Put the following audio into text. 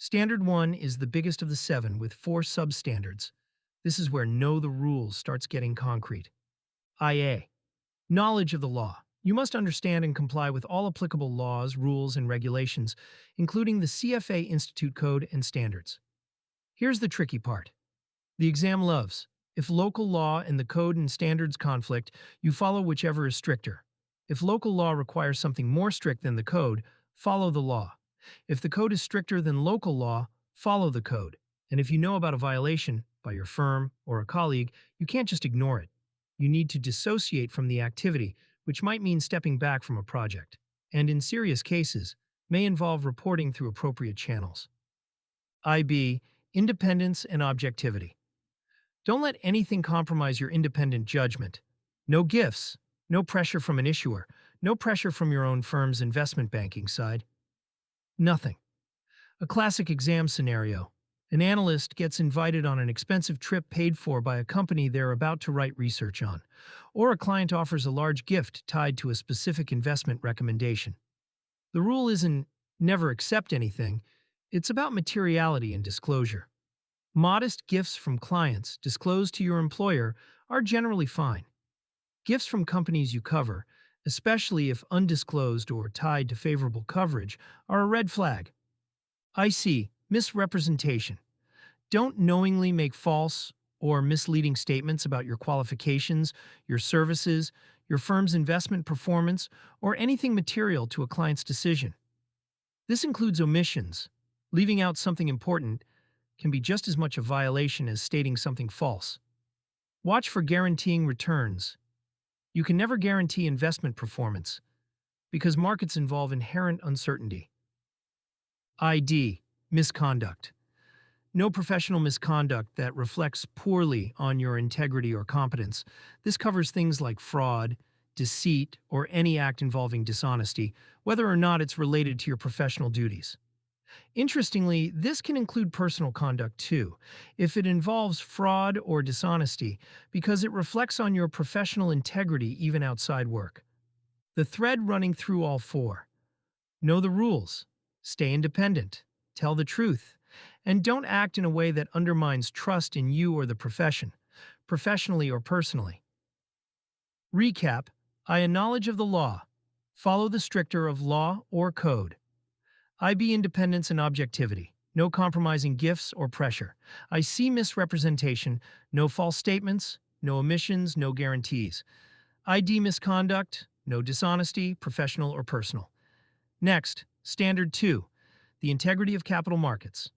Standard 1 is the biggest of the 7 with 4 substandards. This is where know the rules starts getting concrete. IA. Knowledge of the law. You must understand and comply with all applicable laws, rules, and regulations, including the CFA Institute Code and standards. Here's the tricky part. The exam loves. If local law and the code and standards conflict, you follow whichever is stricter. If local law requires something more strict than the code, follow the law. If the code is stricter than local law, follow the code. And if you know about a violation by your firm or a colleague, you can't just ignore it. You need to dissociate from the activity, which might mean stepping back from a project, and in serious cases, may involve reporting through appropriate channels. IB. Independence and objectivity. Don't let anything compromise your independent judgment. No gifts, no pressure from an issuer, no pressure from your own firm's investment banking side. Nothing. A classic exam scenario. An analyst gets invited on an expensive trip paid for by a company they're about to write research on, or a client offers a large gift tied to a specific investment recommendation. The rule isn't never accept anything, it's about materiality and disclosure. Modest gifts from clients disclosed to your employer are generally fine. Gifts from companies you cover, especially if undisclosed or tied to favorable coverage, are a red flag. IC. Misrepresentation. Don't knowingly make false or misleading statements about your qualifications, your services, your firm's investment performance, or anything material to a client's decision. This includes omissions. Leaving out something important can be just as much a violation as stating something false. Watch for guaranteeing returns. You can never guarantee investment performance because markets involve inherent uncertainty. ID. Misconduct. No professional misconduct that reflects poorly on your integrity or competence. This covers things like fraud, deceit, or any act involving dishonesty, whether or not it's related to your professional duties. Interestingly, this can include personal conduct too, if it involves fraud or dishonesty, because it reflects on your professional integrity even outside work. The thread running through all 4. Know the rules. Stay independent. Tell the truth. And don't act in a way that undermines trust in you or the profession, professionally or personally. Recap. IA. Knowledge of the law. Follow the stricter of law or code. IB. Independence and objectivity. No compromising gifts or pressure. IC. Misrepresentation. No false statements, no omissions, no guarantees. ID. Misconduct. No dishonesty, professional or personal. Next, Standard 2. The integrity of capital markets.